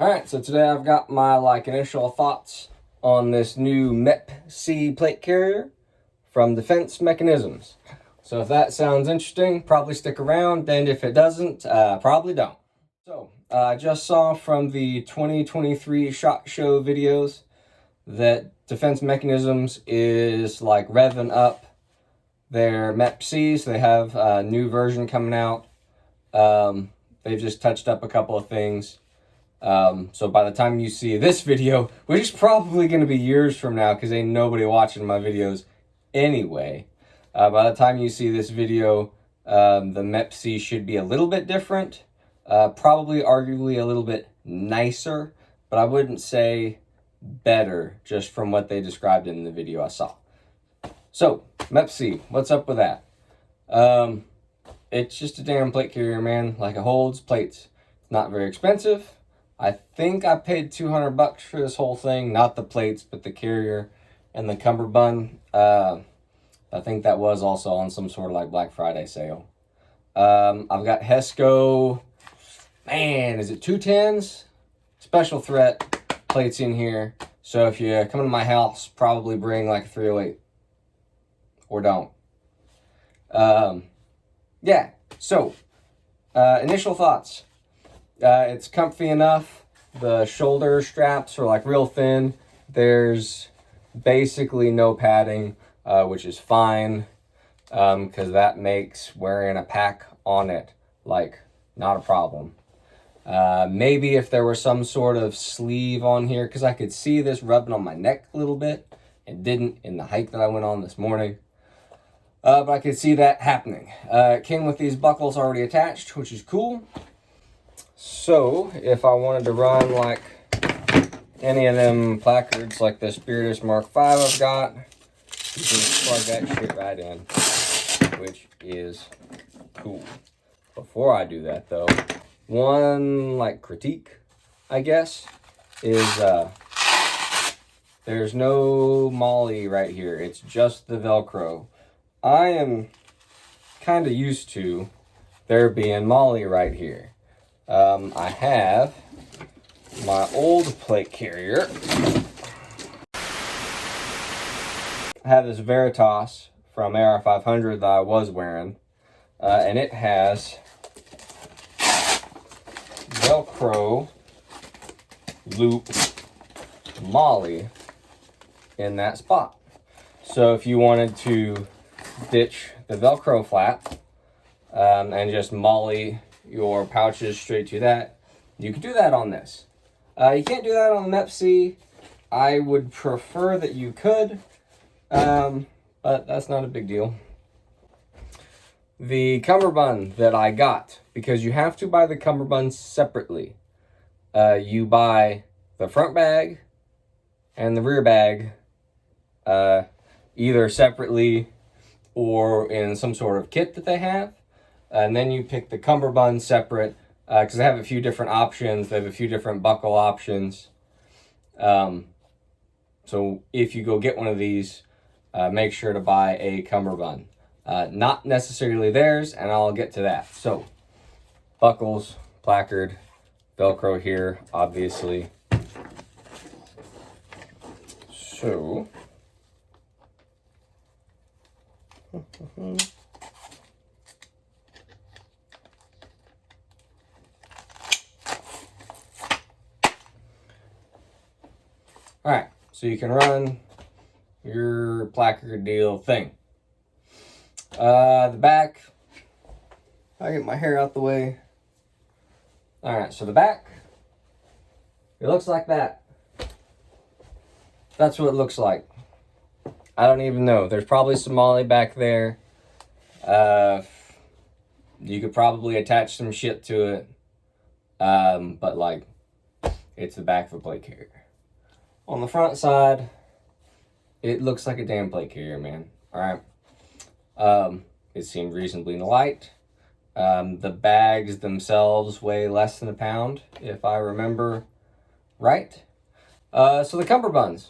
Alright, so today I've got my initial thoughts on this new MEPC plate carrier from Defense Mechanisms. So if that sounds interesting, probably stick around, and if it doesn't, probably don't. So, I just saw from the 2023 SHOT Show videos that Defense Mechanisms is revving up their MEPCs. They have a new version coming out. They've just touched up a couple of things. So by the time you see this video, which is probably going to be years from now because ain't nobody watching my videos anyway, by the time you see this video, the MEPC should be a little bit different, probably arguably a little bit nicer, but I wouldn't say better just from what they described in the video I saw. So, MEPC, what's up with that? It's just a damn plate carrier, man. It holds plates. It's not very expensive. I think I paid $200 for this whole thing, not the plates, but the carrier and the cummerbund. I think that was also on some sort of Black Friday sale. I've got Hesco, man, is it 210s? Special threat plates in here. So if you come to my house, probably bring a 308. Or don't. Yeah, so, initial thoughts. It's comfy enough. The shoulder straps are real thin. There's basically no padding, which is fine, because that makes wearing a pack on it not a problem. Maybe if there was some sort of sleeve on here, because I could see this rubbing on my neck a little bit. It didn't in the hike that I went on this morning. But I could see that happening. It came with these buckles already attached, which is cool. So, if I wanted to run any of them placards like the Spiritus Mark V I've got, you can plug that shit right in, which is cool. Before I do that though, one critique, I guess, is there's no MOLLE right here. It's just the Velcro. I am kind of used to there being MOLLE right here. I have my old plate carrier. I have this Veritas from AR500 that I was wearing, and it has Velcro loop MOLLE in that spot. So if you wanted to ditch the Velcro flap and just MOLLE your pouches straight to that, you can do that on this. You can't do that on the MEPC. I would prefer that you could, but that's not a big deal. The cummerbund that I got, because you have to buy the cummerbund separately. You buy the front bag and the rear bag either separately or in some sort of kit that they have. And then you pick the cummerbund separate, because they have a few different options. They have a few different buckle options. So if you go get one of these, make sure to buy a cummerbund. Not necessarily theirs, and I'll get to that. So, buckles, placard, Velcro here, obviously. So... Alright, so you can run your placard deal thing. The back, I'll get my hair out the way. Alright, so the back, it looks like that. That's what it looks like. I don't even know. There's probably some MOLLE back there. You could probably attach some shit to it. But it's the back of a plate carrier. On the front side, it looks like a damn plate carrier, man. Alright. It seemed reasonably light. The bags themselves weigh less than a pound, if I remember right. So the cummerbunds.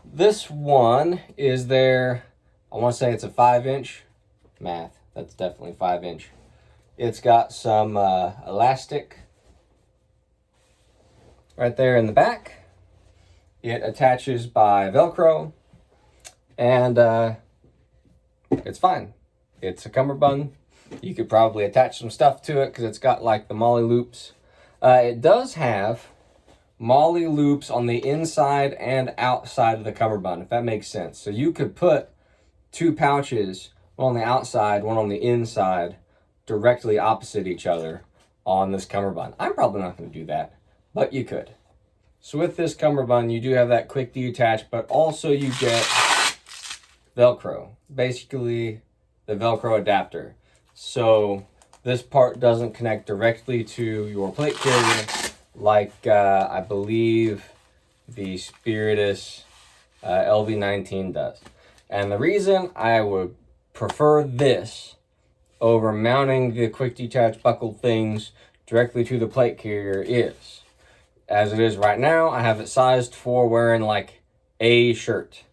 This one is their, I want to say it's a 5-inch. Math, that's definitely 5-inch. It's got some elastic right there in the back. It attaches by Velcro, and it's fine. It's a cummerbund. You could probably attach some stuff to it because it's got like the molly loops. It does have molly loops on the inside and outside of the cummerbund, if that makes sense. So you could put two pouches, one on the outside, one on the inside, directly opposite each other on this cummerbund. I'm probably not going to do that, but you could. So with this cummerbund, you do have that quick detach, but also you get Velcro, basically the Velcro adapter. So this part doesn't connect directly to your plate carrier like I believe the Spiritus LV19 does. And the reason I would prefer this over mounting the quick detach buckled things directly to the plate carrier is, as it is right now, I have it sized for wearing like a shirt.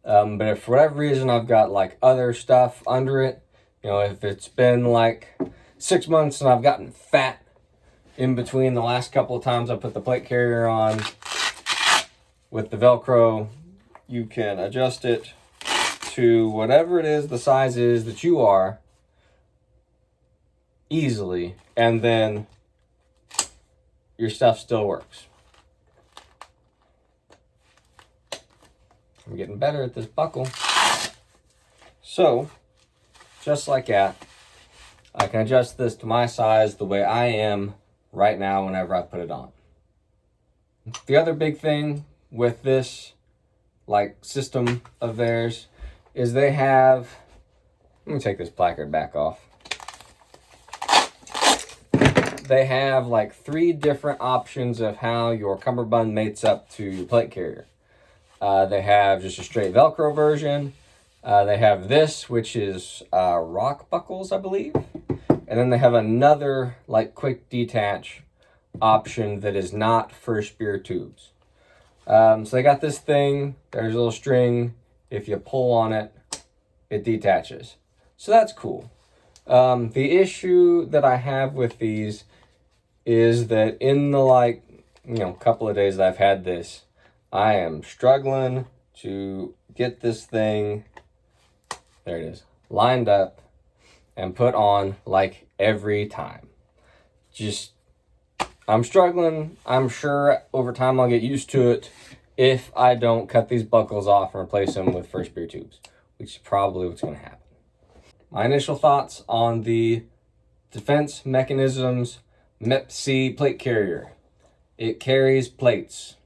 But if for whatever reason I've got like other stuff under it, you know, if it's been like 6 months and I've gotten fat in between the last couple of times I put the plate carrier on, with the Velcro, you can adjust it to whatever it is, the size is that you are, easily, and then your stuff still works. I'm getting better at this buckle. So, just like that, I can adjust this to my size the way I am right now whenever I put it on. The other big thing with this like system of theirs is they have, let me take this placard back off. They have like 3 different options of how your cummerbund mates up to your plate carrier. They have just a straight Velcro version. They have this, which is rock buckles, I believe. And then they have another like quick detach option that is not for spear tubes. So they got this thing, there's a little string. If you pull on it, it detaches. So that's cool. The issue that I have with these is that in the like, you know, couple of days that I've had this, I am struggling to get this thing, there it is, lined up and put on like every time. Just, I'm struggling. I'm sure over time I'll get used to it if I don't cut these buckles off and replace them with first spear tubes, which is probably what's going to happen. My initial thoughts on the Defense Mechanisms MEPC plate carrier. It carries plates.